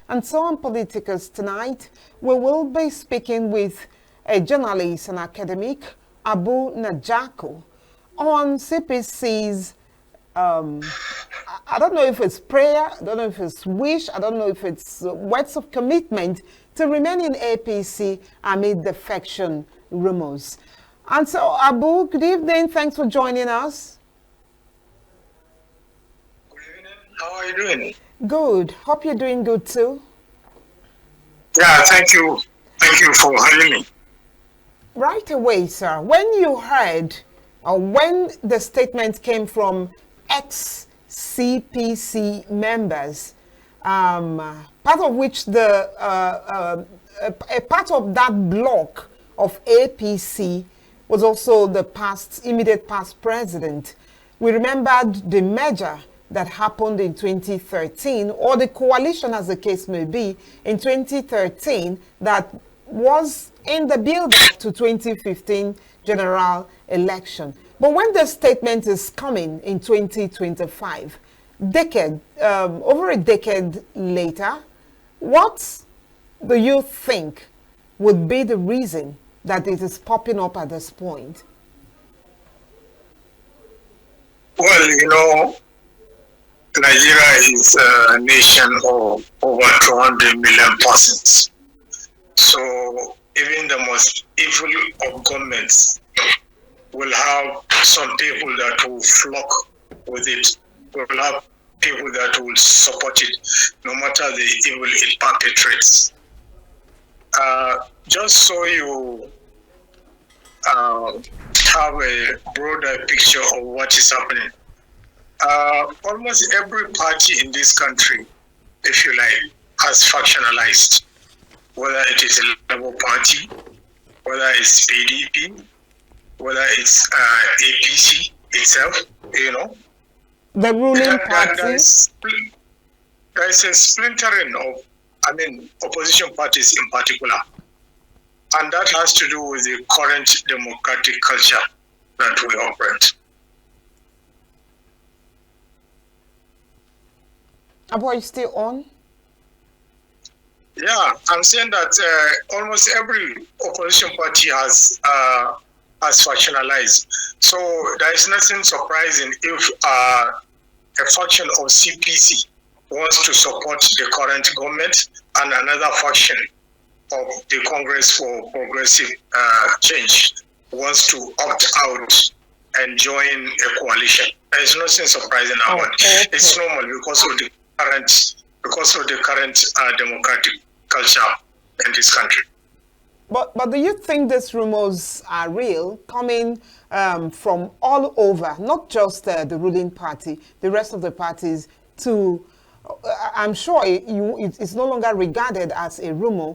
And so on Politicus tonight, we will be speaking with a journalist and academic, Abu Najjaku, on CPC's, I don't know if it's prayer, I don't know if it's wish, I don't know if it's words of commitment to remain in APC amid defection rumors. And so, Abu, good evening. Thanks for joining us. Good evening. How are you doing? Good. Hope you're doing good too. Yeah, thank you. Thank you for having me. Right away, sir. When you heard, or when the statement came from ex-CPC members, part of which a part of that block of APC was also the immediate past president. We remembered the merger that happened in 2013, or the coalition as the case may be, in 2013 that was in the build-up to 2015 general election. But when the statement is coming in 2025, over a decade later, what do you think would be the reason that it is popping up at this point? Well, Nigeria is a nation of over 200 million persons. So even the most evil of governments will have some people that will flock with it, will have people that will support it, no matter the evil it perpetrates. Just so you have a broader picture of what is happening. Almost every party in this country, if you like, has factionalized, whether it is a Labour Party, whether it's PDP, whether it's APC itself, The ruling party? There is a splintering of, opposition parties in particular. And that has to do with the current democratic culture that we operate. Are you still on? Yeah, I'm saying that almost every opposition party has factionalized. So there is nothing surprising if a faction of CPC wants to support the current government and another faction of the Congress for Progressive Change wants to opt out and join a coalition. There is nothing surprising about it. Okay. It's normal because of the current democratic culture in this country. But do you think these rumors are real, coming from all over, not just the ruling party, the rest of the parties, to, I'm sure it's no longer regarded as a rumor,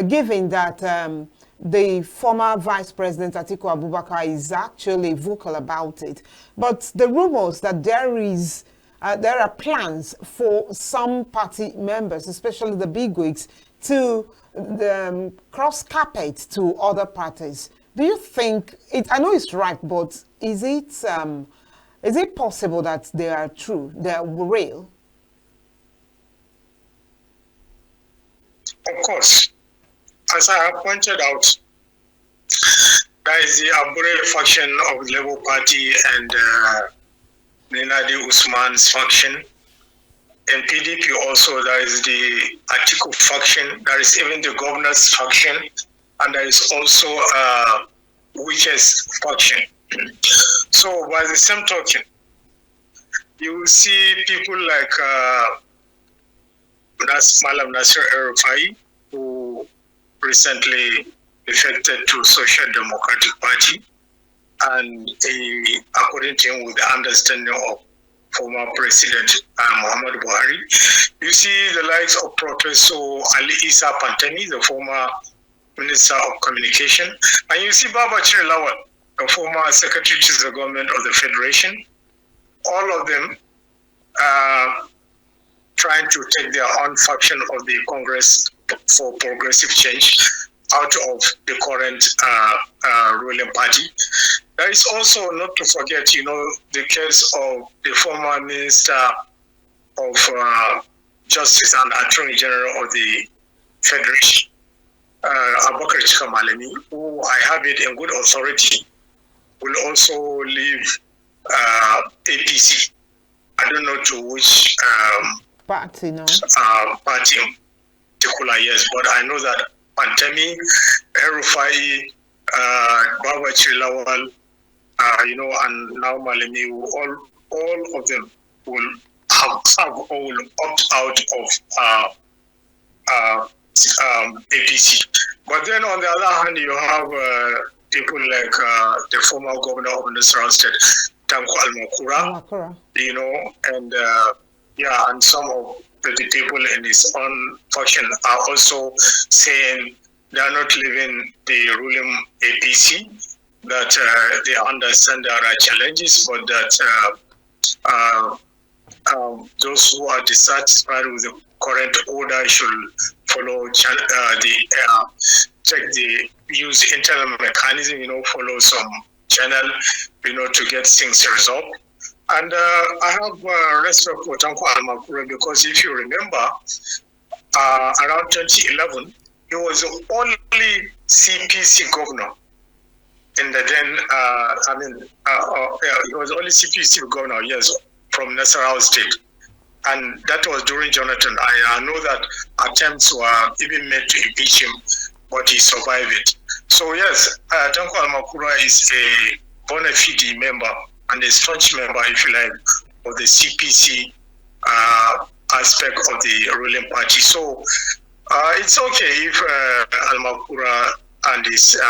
given that the former Vice President Atiku Abubakar is actually vocal about it. But the rumors that there are plans for some party members, especially the bigwigs, to cross carpet to other parties. Do you think I know it's right, but is it possible that they are true, they are real? Of course, as I have pointed out, there is the Abure faction of the Labour Party and Nenadi Usman's faction. In PDP also, there is the Atiku faction, there is even the governor's faction, and there is also Wiche's faction. So by the same token, you will see people like Malam Nasir El-Rufai, who recently defected to Social Democratic Party, and according to him, with the understanding of former President Muhammad Buhari. You see the likes of Professor Ali Isa Pantami, the former Minister of Communication, and you see Babachir Lawal, the former Secretary to the Government of the Federation. All of them trying to take their own faction of the Congress for Progressive Change out of the current ruling party. There is also, not to forget, the case of the former Minister of Justice and Attorney General of the Federation, Abubakar Chika Malami, who I have it in good authority, will also leave APC. I don't know to which party, no? Party in particular, yes, but I know that Pantami, El-Rufai, Babachi Lawal, and now Malami, all of them will opt out of APC. But then on the other hand, you have people like the former governor of Nasarawa State, Tanko Almakura, and and some of the people in his own faction are also saying they are not leaving the ruling APC, that they understand there are challenges, but that those who are dissatisfied with the current order should follow use internal mechanism, follow some channel, to get things resolved. And I have respect for Tanko Almakura, because if you remember, around 2011, he was the only CPC governor in the then, he was the only CPC governor, yes, from Nasarawa State. And that was during Jonathan. I know that attempts were even made to impeach him, but he survived it. So yes, Tanko Almakura is a bona fide member and a staunch member, if you like, of the CPC aspect of the ruling party. So it's okay if Almakura and his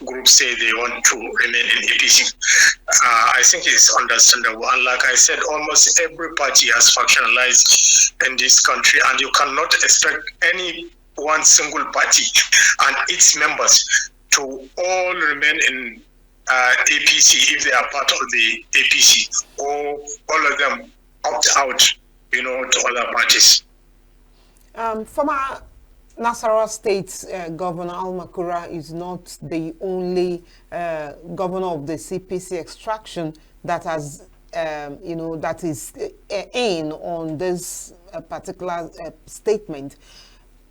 group say they want to remain in APC. I think it's understandable. And like I said, almost every party has factionalized in this country, and you cannot expect any one single party and its members to all remain in APC if they are part of the APC, or all of them opt out, to other parties. Former Nasarawa State Governor Almakura is not the only governor of the CPC extraction that has, that is in on this particular statement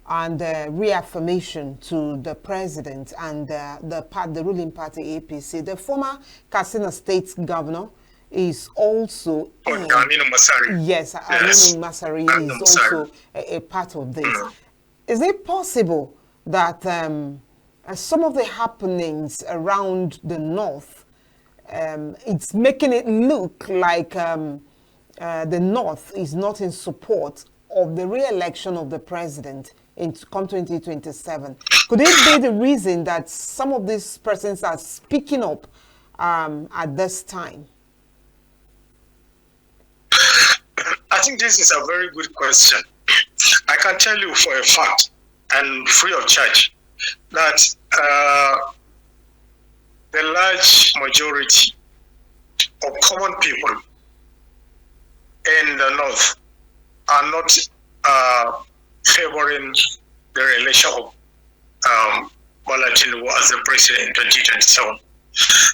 and reaffirmation to the president and the ruling party APC. The former Katsina State Governor is also Aminu Masari. Yes, Aminu Masari is also a part of this. Is it possible that some of the happenings around the north, it's making it look like the north is not in support of the re-election of the president in 2027? Could it be the reason that some of these persons are speaking up at this time? I think this is a very good question. I can tell you for a fact, and free of charge, that the large majority of common people in the north are not favoring the re-election of Bola Tinubu as the president in 2027.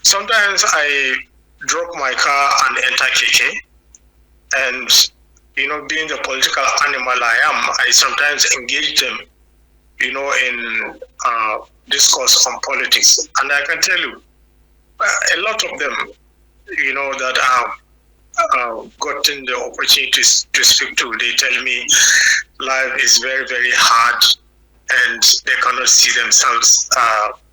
Sometimes I drop my car and enter KK, and being the political animal I am, I sometimes engage them, in discourse on politics. And I can tell you, a lot of them, that I've gotten the opportunity to speak to, they tell me life is very, very hard, and they cannot see themselves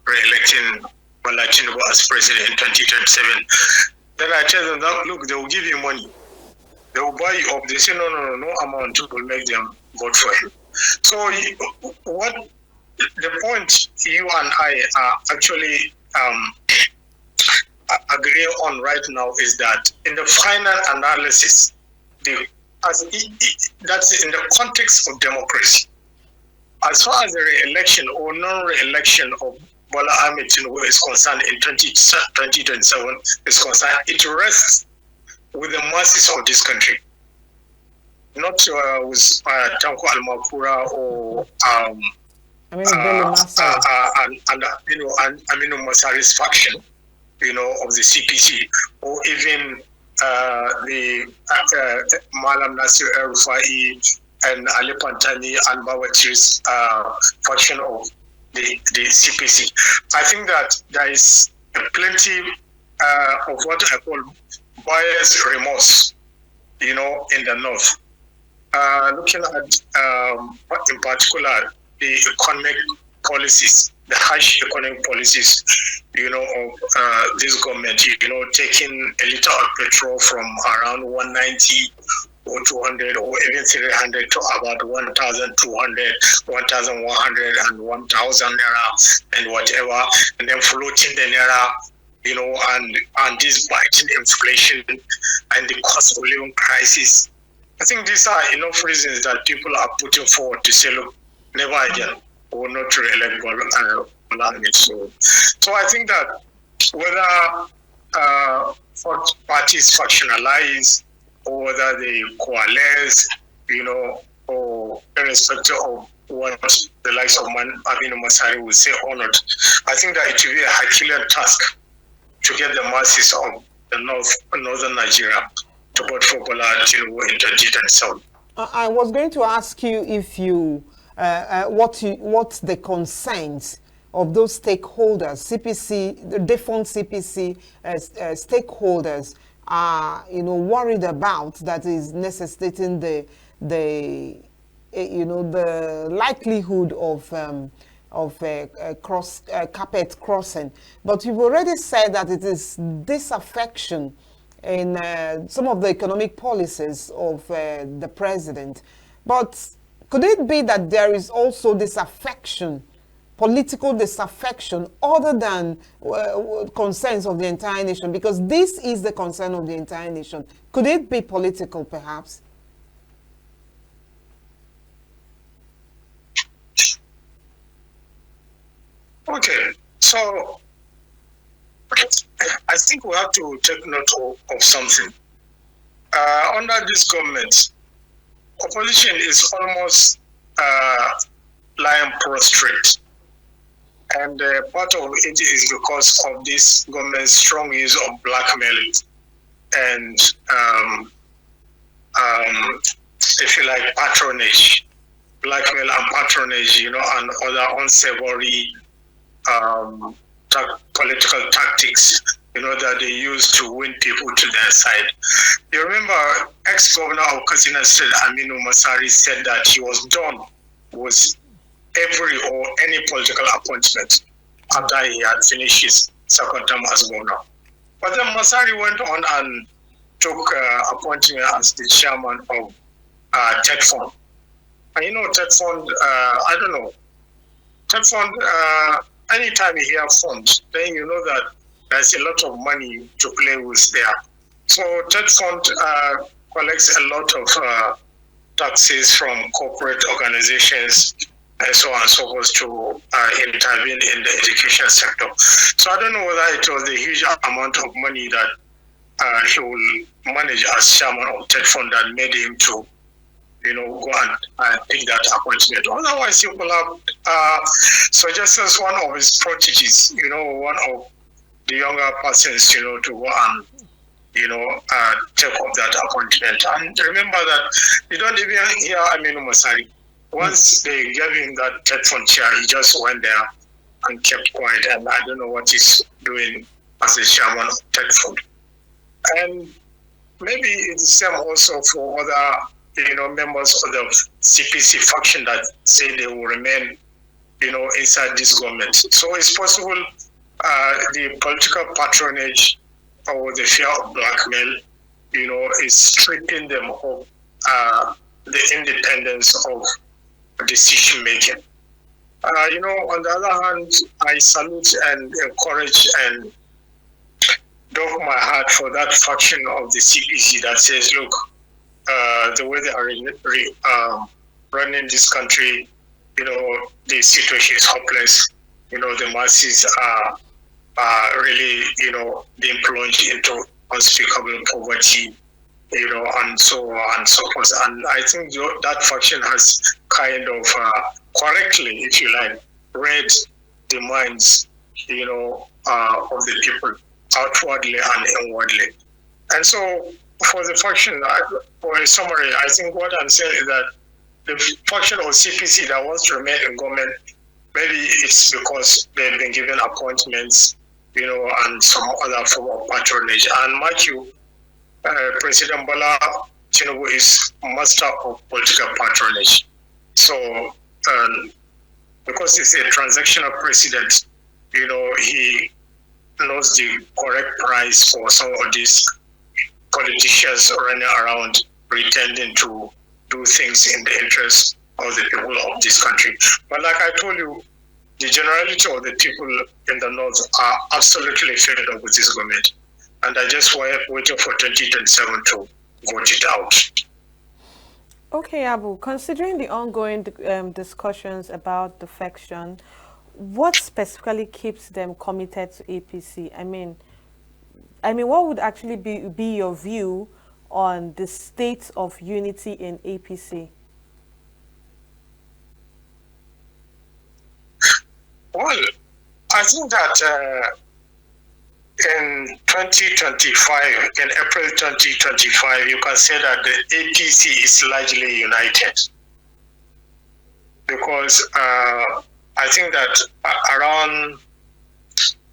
re-electing Bola Tinubu as president in 2027. Then I tell them that, look, they will give you money. They will buy you up. They say, no amount will make them vote for him. So what the point you and I are actually agreeing on right now is that in the final analysis, that's in the context of democracy. As far as the re-election or non-re-election of Bola Ahmed Tinubu is concerned in 2027 is concerned, it rests with the masses of this country, not with Tanko Almakura or Aminu Masari's faction, of the CPC, or even the Malam Nasir El-Rufai and Ali Pantani and Bawatiri's faction of the CPC. I think that there is plenty of what I call buyer's remorse, in the North. Looking at, in particular, the economic policies, the harsh economic policies, of this government, taking a liter of petrol from around 190 or 200 or even 300 to about 1,200, 1,100 and 1,000 naira and whatever, and then floating the naira, and this biting inflation and the cost of living crisis. I think these are enough reasons that people are putting forward to say, look, never again, we will not re-elect Bola Ahmed. So I think that whether parties factionalize or whether they coalesce, or irrespective of what the likes of Aminu Masari will say or not, I think that it will be a Herculean task to get the masses of the northern Nigeria to vote for Bola Tinubu in 2027. I was going to ask you if you what the concerns of those stakeholders, CPC, the different CPC stakeholders are, worried about, that is necessitating the likelihood of carpet crossing. But you've already said that it is disaffection in some of the economic policies of the president. But could it be that there is also disaffection, political disaffection, other than concerns of the entire nation? Because this is the concern of the entire nation. Could it be political, perhaps? Okay, so I think we have to take note of something. Under this government, opposition is almost lying prostrate. And part of it is because of this government's strong use of blackmail and, if you like, patronage, blackmail and patronage, and other unsavory political tactics, that they use to win people to their side. You remember, ex-governor of Katsina State, Aminu Masari, said that he was done with every or any political appointment after he had finished his second term as governor. But then Masari went on and took appointment as the chairman of TED Fund. And TED Fund, I don't know, TED Fund, anytime you hear funds, then you know that there's a lot of money to play with there. So TED Fund collects a lot of taxes from corporate organizations and so on and so forth to intervene in the education sector. So I don't know whether it was a huge amount of money that he will manage as chairman of TED Fund that made him to go and take that appointment. Otherwise, he will have suggested one of his proteges, one of the younger persons, to go and, take up that appointment. And remember that you don't even hear Aminu Masari. Once they gave him that TED Fund chair, he just went there and kept quiet. And I don't know what he's doing as the chairman of TED Fund. And maybe it's the same also for other members of the CPC faction that say they will remain, inside this government. So it's possible the political patronage or the fear of blackmail, is stripping them of the independence of decision making. On the other hand, I salute and encourage and doff my heart for that faction of the CPC that says, look, the way they are running this country, the situation is hopeless. The masses are really, being plunged into unspeakable poverty, and so on and so forth. And I think that faction has kind of correctly, if you like, read the minds, of the people outwardly and inwardly. And so for the faction, for a summary, I think what I'm saying is that the faction of CPC that wants to remain in government, maybe it's because they've been given appointments, and some other form of patronage. And mind you, President Bola Tinubu is master of political patronage. So, because he's a transactional president, he knows the correct price for some of these politicians running around pretending to do things in the interest of the people of this country. But like I told you, the generality of the people in the North are absolutely fed up with this government. And I just waiting for 2027 to vote it out. Okay, Abu, considering the ongoing discussions about defection, what specifically keeps them committed to APC? I mean, what would actually be your view on the state of unity in APC? Well, I think that in 2025, in April 2025, you can say that the APC is largely united. Because I think that around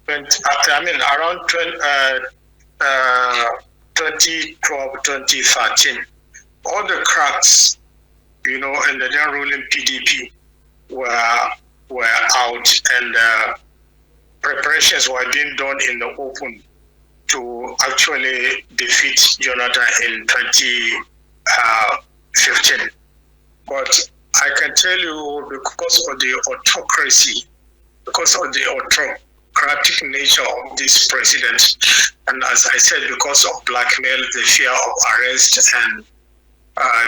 2012, 2013, all the cracks, in the then ruling PDP were out, and preparations were being done in the open to actually defeat Jonathan in 2015. But I can tell you, because of the autocracy, because of the autocratic nature of this president, and as I said, because of blackmail, the fear of arrest, and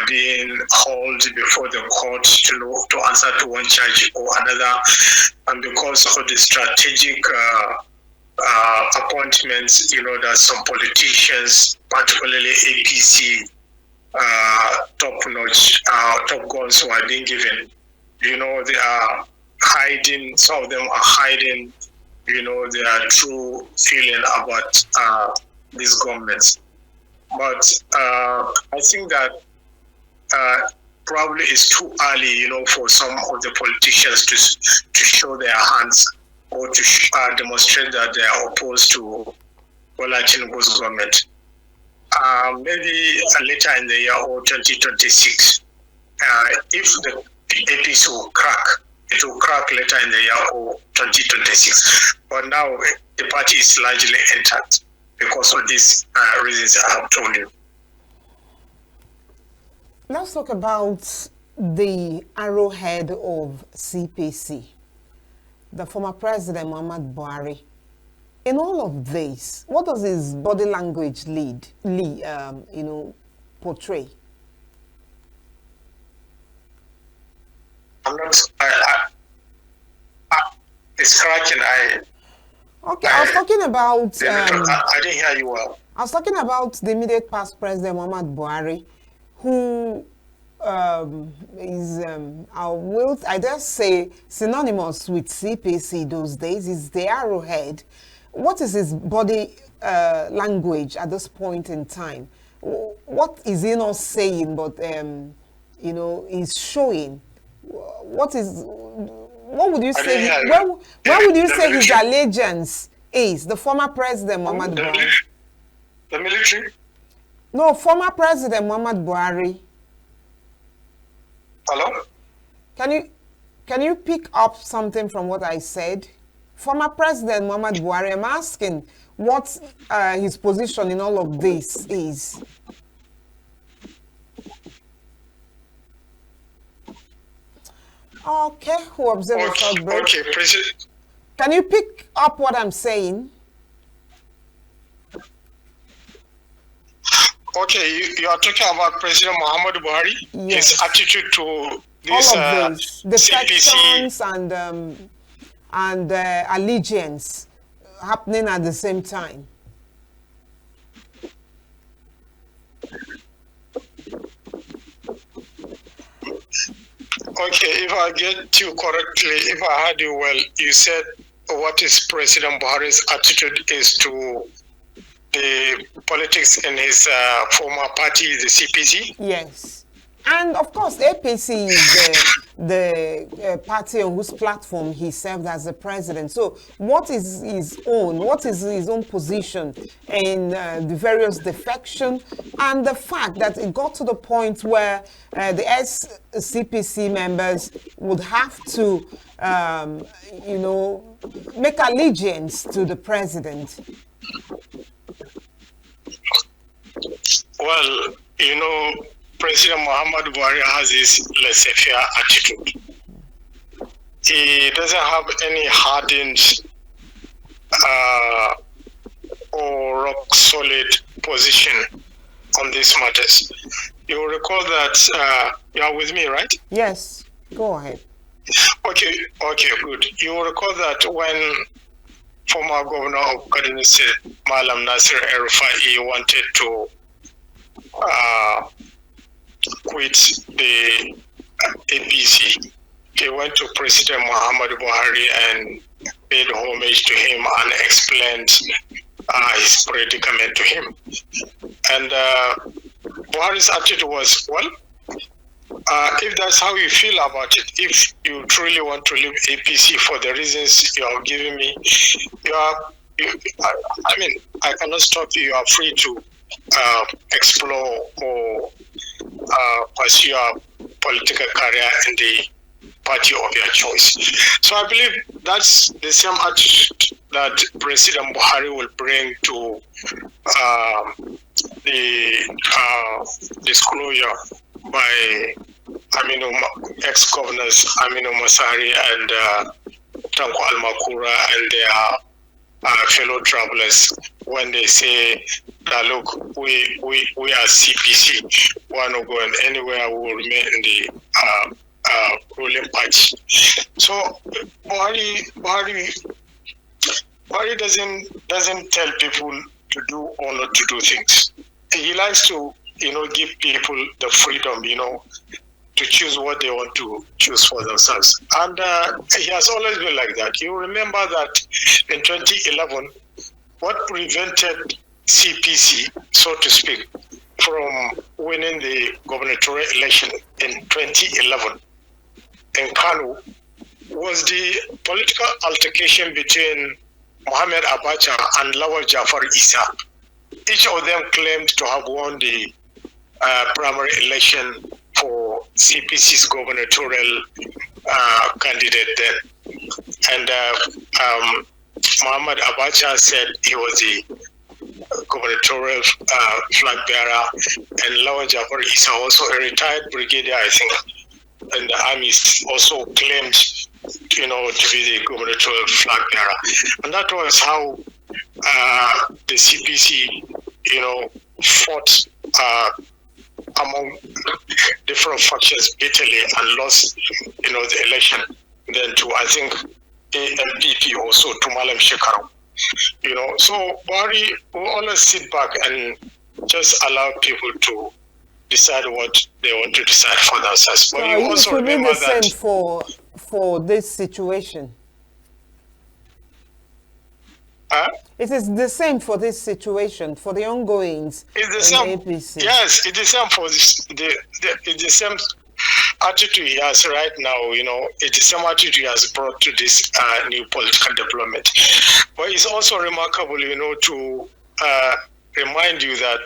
being hauled before the court to answer to one charge or another, and because of the strategic appointments, that some politicians, particularly APC, top guns who are being given, they are hiding, some of them are hiding, their true feeling about these governments. But I think that probably it's too early, for some of the politicians to show their hands or to demonstrate that they are opposed to Bola Tinubu's government. Maybe later in the year or 2026, if the APC will crack, it will crack later in the year or 2026. But now the party is largely intact because of these reasons I have told you. Let's talk about the arrowhead of CPC, the former President Muhammad Buhari. In all of this, what does his body language portray? I'm not. It's cracking. Okay, I was talking about. I didn't hear you well. I was talking about the immediate past President Muhammad Buhari, who is, I dare say, synonymous with CPC those days. Is the arrowhead. What is his body language at this point in time? What is he not saying, but he's showing? What would you say? Where would you say his allegiance is? The former President Muhammad Buhari. The military? No, former President Muhammad Buhari. Hello? Can you pick up something from what I said? Former President Muhammad Buhari, I'm asking what his position in all of this is. Okay, who observed the short break? Okay, President. Can you pick up what I'm saying? Okay, you are talking about President Muhammad Buhari, yes. His attitude to this all of those defections CPC. and allegiance happening at the same time. Okay, if I get you correctly, if I heard you well, you said what is President Buhari's attitude is to the politics in his former party, the CPC? Yes. And of course, APC is the party on whose platform he served as the president. So, what is his own position in the various defection, and the fact that it got to the point where the SCPC members would have to, make allegiance to the president? Well, President Muhammad Buhari has this laissez-faire attitude. He doesn't have any hardened or rock-solid position on these matters. You will recall that you are with me, right? Yes, go ahead. Okay, good. You will recall that when former governor of Kaduna State, Malam Nasir El-Rufai, wanted to quit the APC, he went to President Muhammad Buhari and paid homage to him and explained his predicament to him. And Buhari's attitude was, well, if that's how you feel about it, if you truly want to leave APC for the reasons you have given me, I cannot stop you. You are free to explore or pursue your political career in the party of your choice. So I believe that's the same attitude that President Buhari will bring to the disclosure by ex-governors Aminu Masari and Tanko Almakura and their fellow travelers when they say that, look, we are CPC, we are not going anywhere, we will remain in the ruling party. So Buhari doesn't tell people to do or not to do things. He likes to give people the freedom to choose what they want to choose for themselves, and he has always been like that. You remember that in 2011, what prevented CPC, so to speak, from winning the gubernatorial election in 2011 in Kano was the political altercation between Mohamed Abacha and Lawal Jafar Isa. Each of them claimed to have won the primary election for CPC's gubernatorial candidate then. And Mohamed Abacha said he was the gubernatorial flag bearer, and Lawal Jafar Isa, also a retired brigadier, I think, in the army, also claimed to be the gubernatorial flag bearer. And that was how the CPC fought among different factions bitterly and lost the election then to, I think, AMPP also, to Malam Shekaru. So Buhari will always sit back and just allow people to decide what they want to decide for themselves. But you also remember that it will be the same for this situation. It is the same for this situation, for the ongoings. It's the same. APC. Yes, it's the same for this. It's the same attitude he has right now. It's the same attitude he has brought to this new political development. But it's also remarkable, to remind you that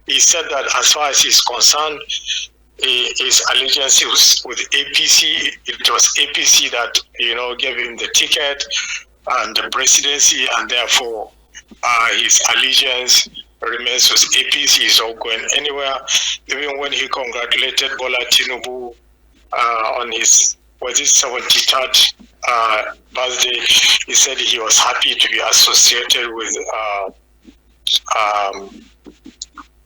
he said that as far as he's concerned, his allegiance with APC. It was APC that gave him the ticket and the presidency, and therefore his allegiance remains with APC. He's not going anywhere. Even when he congratulated Bola Tinubu on his 73rd birthday, he said he was happy to be associated with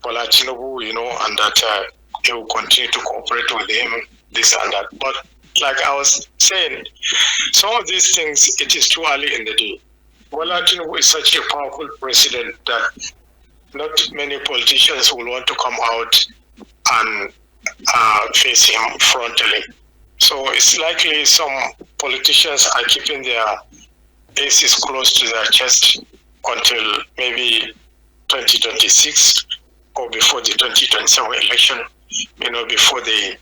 Bola Tinubu, and that he will continue to cooperate with him, this and that. But like I was saying, some of these things, it is too early in the day. Bola Tinubu is such a powerful president that not many politicians will want to come out and face him frontally. So it's likely some politicians are keeping their aces close to their chest until maybe 2026 or before the 2027 election. before they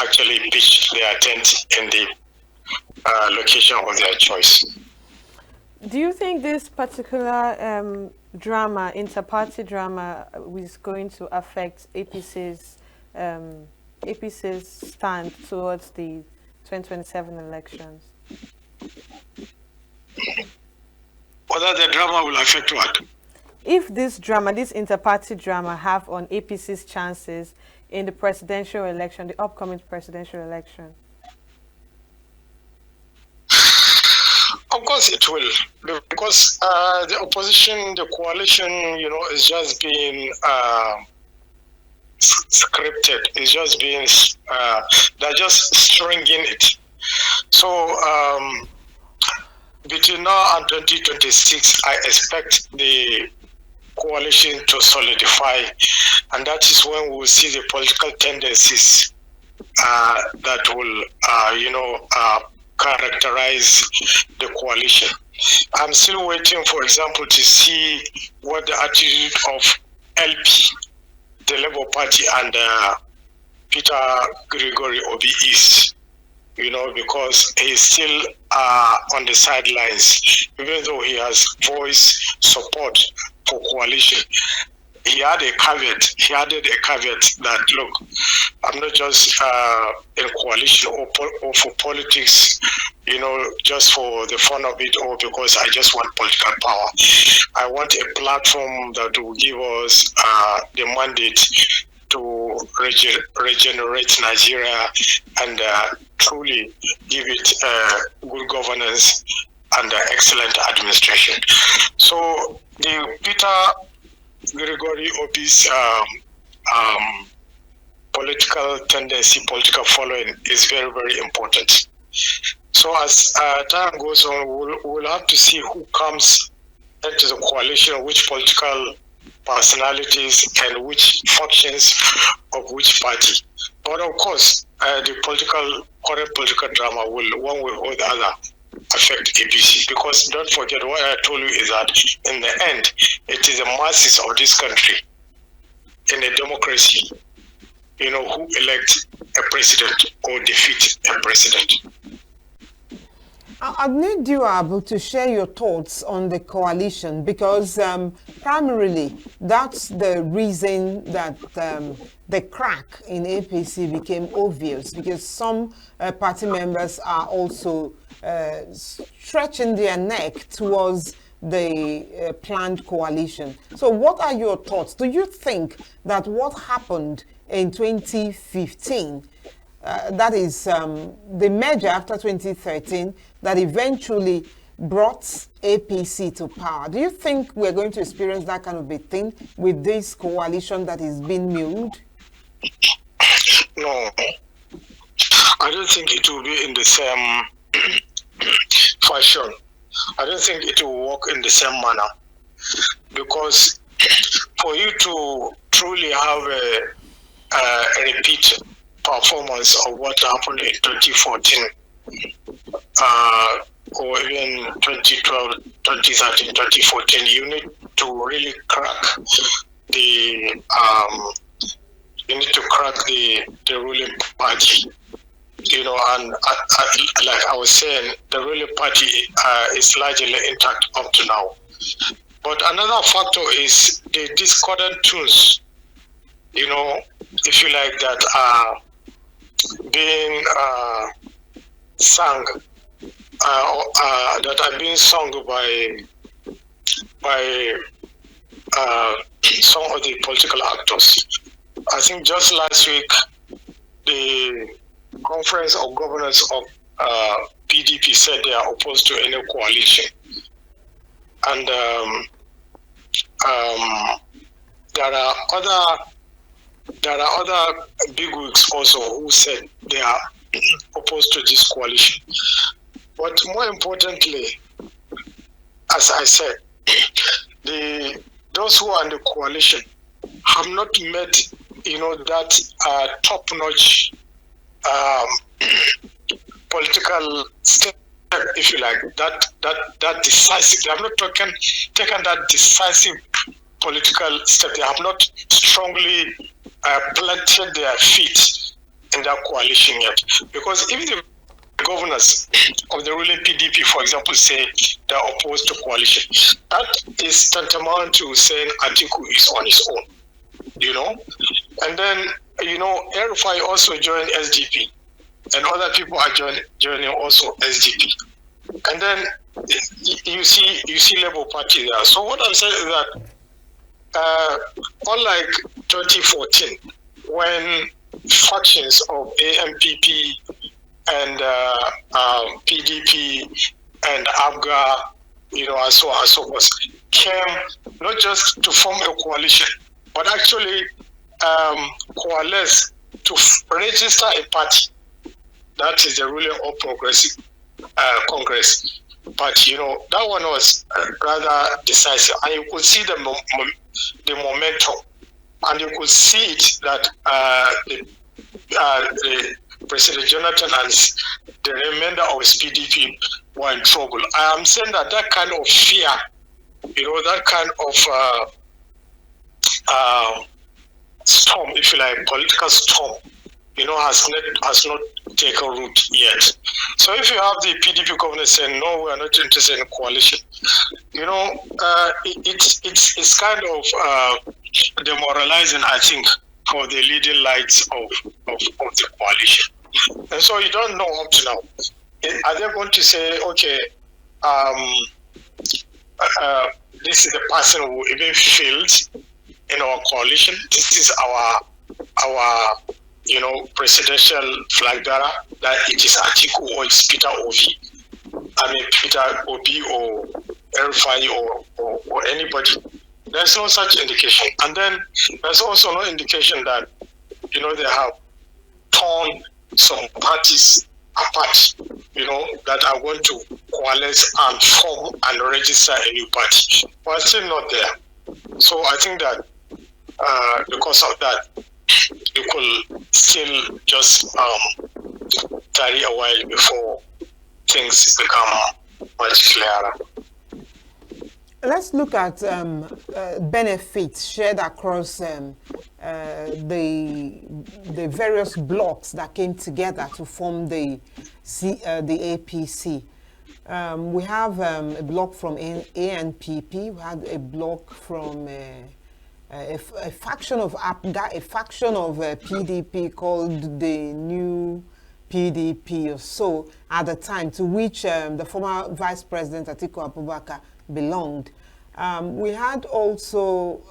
actually pitch their tent in the location of their choice. Do you think this particular drama, inter-party drama, is going to affect APC's stand towards the 2027 elections? Whether the drama will affect what? If this drama, this inter-party drama, have on APC's chances in the presidential election, the upcoming presidential election? Of course it will, because the opposition, the coalition, is just being scripted. It's just being, they're just stringing it. So between now and 2026, I expect the coalition to solidify, and that is when we will see the political tendencies that will, characterize the coalition. I'm still waiting, for example, to see what the attitude of LP, the Labour Party, and Peter Gregory Obi is, because he's still on the sidelines, even though he has voiced support for coalition. He added a caveat that, look, I'm not just in coalition or for politics, just for the fun of it, or because I just want political power. I want a platform that will give us the mandate to regenerate Nigeria and truly give it good governance and excellent administration. So the Peter Gregory Obi's political tendency, political following is very, very important. So as time goes on, we'll have to see who comes into the coalition, which political personalities and which factions of which party. But of course, the current political drama will, one way or the other, affect APC, because don't forget what I told you is that in the end, it is the masses of this country in a democracy, who elect a president or defeat a president. I need you, Abu, to share your thoughts on the coalition, because primarily that's the reason that the crack in APC became obvious, because some party members are also stretching their neck towards the planned coalition. So what are your thoughts? Do you think that what happened in 2015, that is the merger after 2013, that eventually brought APC to power, do you think we're going to experience that kind of a thing with this coalition that is being milled? No, I don't think it will be in the same fashion. I don't think it will work in the same manner, because for you to truly have a repeat performance of what happened in 2014 or even 2012, 2013, 2014, you need to really crack the ruling party. And like I was saying, the ruling party is largely intact up to now. But another factor is the discordant tunes, if you like, that are being sung, that are being sung by some of the political actors. I think just last week, the Conference of Governors of PDP said they are opposed to any coalition, and there are other bigwigs also who said they are opposed to this coalition. But more importantly, as I said, those who are in the coalition have not met, that top-notch political step, if you like, that decisive. They have not taken that decisive political step. They have not strongly planted their feet in that coalition yet. Because if the governors of the ruling PDP, for example, say they're opposed to coalition, that is tantamount to saying Atiku is on his own, And then, El-Rufai also joined SDP, and other people are joining also SDP. And then you see Labour Party there. So what I'm saying is that unlike 2014, when factions of AMPP and PDP and ABGA, and so on and so forth, came not just to form a coalition, but actually coalesce to register a party. That is the ruling All Progressive Congress. But that one was rather decisive, and you could see the momentum, and you could see it that the President Jonathan and the remainder of his PDP were in trouble. I am saying that kind of fear, that kind of storm, if you like, political storm, has not taken root yet. So if you have the PDP government saying, no, we are not interested in coalition, it's kind of demoralizing, I think, for the leading lights of the coalition. And so you don't know up to now. Are they going to say, okay, this is the person who even failed in our coalition. This is our presidential flag bearer, that it is Atiku or it's Peter Obi or El-Rufai or anybody. There's no such indication. And then there's also no indication that, they have torn some parties apart, that are going to coalesce and form and register a new party. We're still not there. So I think that because of that, you could still just tarry a while before things become much clearer. Let's look at benefits shared across the various blocks that came together to form the APC. We have a block from ANPP. We had a block from a faction of APGA, a faction of PDP called the New PDP or so at the time, to which the former Vice President Atiku Abubakar belonged. We had also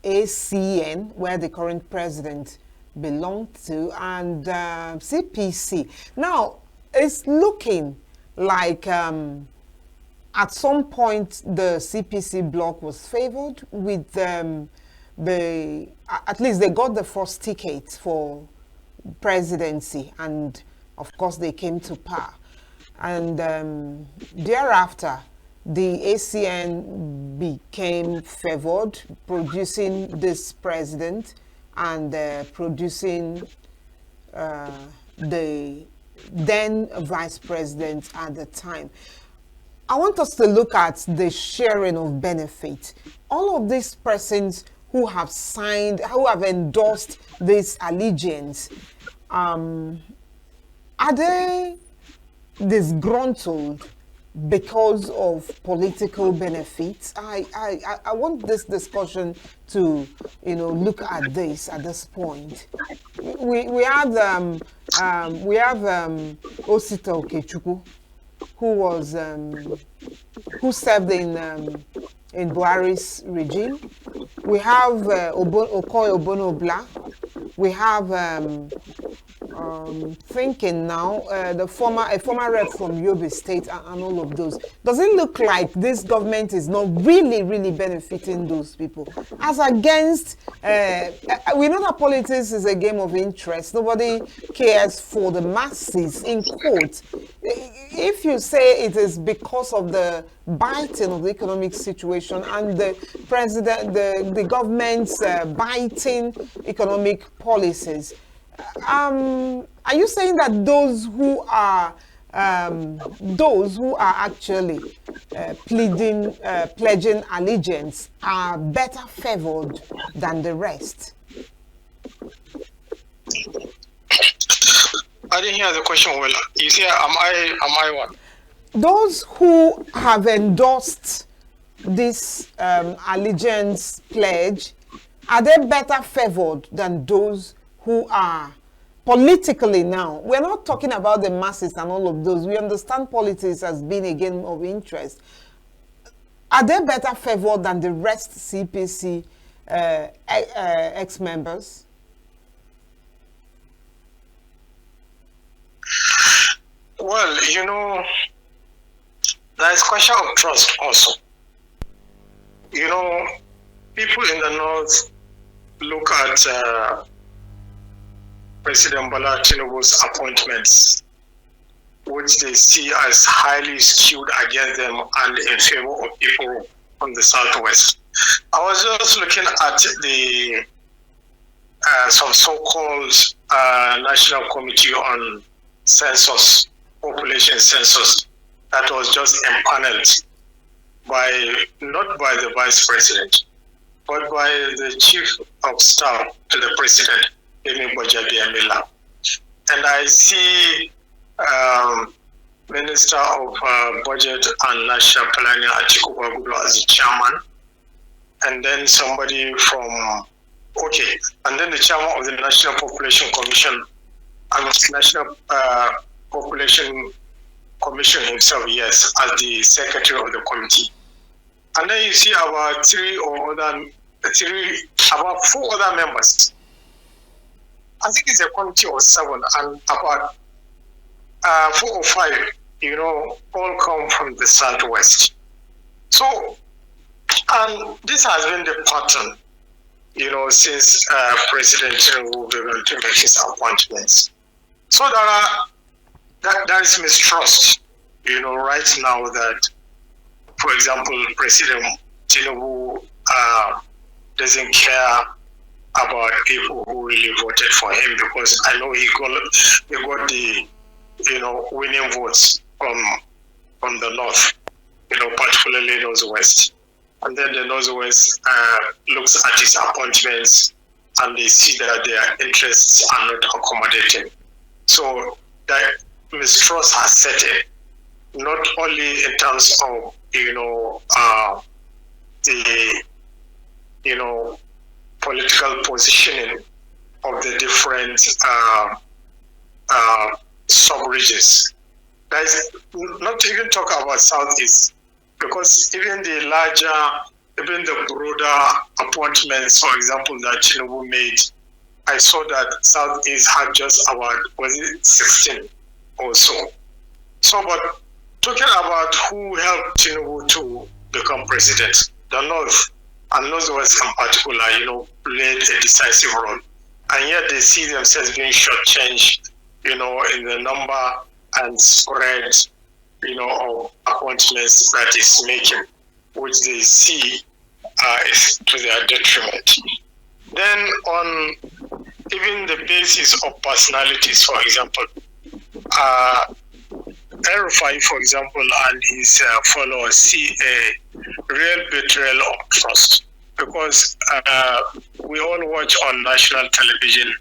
ACN, where the current president belonged to, and CPC. Now, it's looking like at some point the CPC bloc was favored with at least they got the first ticket for presidency, and of course they came to power. And thereafter, the ACN became favored, producing this president and producing the then vice president at the time. I want us to look at the sharing of benefits. All of these persons who have signed, who have endorsed this allegiance, are they disgruntled because of political benefits? I want this discussion to look at this at this point. We have Osita Okechukwu, who served in Buhari's regime. We have Okoye Ogbonobla. We have thinking now a former rep from Yobe State and all of those. Does it look like this government is not really benefiting those people? As against, we know that politics is a game of interest. Nobody cares for the masses, in quotes. If you say it is because of the biting of the economic situation and the president, the government's biting economic policies, are you saying that those who are those who are actually pledging allegiance are better favored than the rest? I didn't hear the question well. You say, am I what? Those who have endorsed this allegiance pledge, are they better favored than those who are politically now? We're not talking about the masses and all of those. We understand politics as being a game of interest. Are they better favored than the rest CPC ex-members? Well, there is question of trust also. People in the North look at President Bola Tinubu's appointments, which they see as highly skewed against them and in favor of people from the Southwest. I was just looking at the some so-called National Committee on Census, Population Census, that was just empaneled not by the Vice President, but by the Chief of Staff to the President, Mila. And I see Minister of Budget and National Planning, Najjaku, as the chairman, and then somebody from, and then the chairman of the National Population Commission and National Population Commission himself, yes, as the secretary of the committee. And then you see about about 4 other members. I think it's a committee of 7, and about 4 or 5, all come from the Southwest. So, and this has been the pattern, since President Tinubu began to make his appointments. So there is mistrust, right now that, for example, President Tinubu doesn't care about people who really voted for him, because I know he got the winning votes from the North, particularly Northwest. And then the Northwest looks at his appointments and they see that their interests are not accommodated. So that mistrust has set in, not only in terms of the political positioning of the different sub-regions. That is not to even talk about Southeast, because even the broader appointments, for example, that Tinubu made, I saw that Southeast had just about, 16 or so. So, but talking about who helped Tinubu to become president, the North and Northwest in particular, played a decisive role. And yet they see themselves being shortchanged, in the number and spread, of appointments that is making, which they see is to their detriment. Then on even the basis of personalities, for example, El-Rufai, for example, and his followers see a real betrayal of trust, because we all watch on national television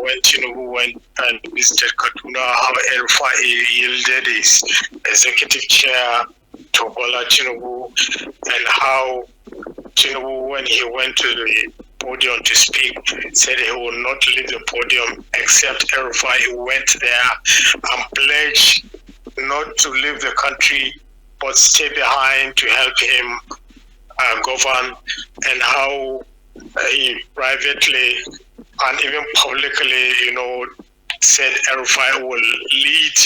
when Tinubu went and visited Kaduna, how El-Rufai yielded his executive chair to Bola Tinubu, and how Tinubu, when he went to the podium to speak, said he will not leave the podium except El-Rufai went there and pledged not to leave the country but stay behind to help him govern, and how he privately and even publicly, said El-Rufai will lead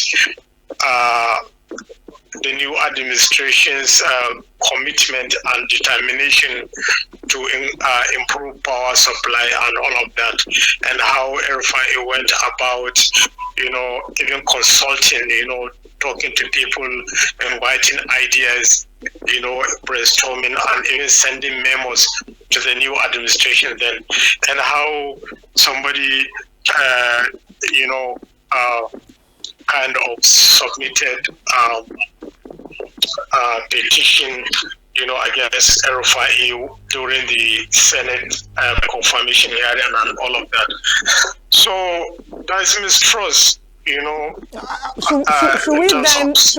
the new administration's commitment and determination to improve power supply and all of that, and how El-Rufai went about, even consulting, talking to people, inviting ideas, brainstorming, and even sending memos to the new administration then, and how somebody, kind of submitted petition, against El-Rufai during the Senate confirmation hearing and all of that. So there's mistrust, should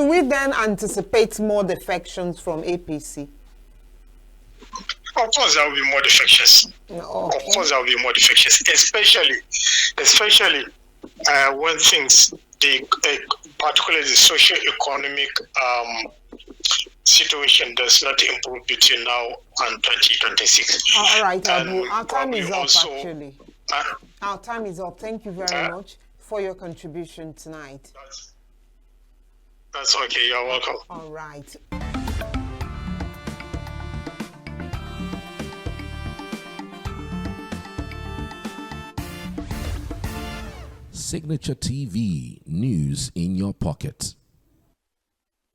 we then anticipate more defections from APC? Of course, there will be more defections. Okay. Of course, there will be more defections, especially when things, particularly the socio-economic situation, does not improve between now and 2026. All right, Abu. Our time is up, actually. Our time is up. Thank you very much for your contribution tonight. That's okay. You're welcome. All right. Signature TV, news in your pocket.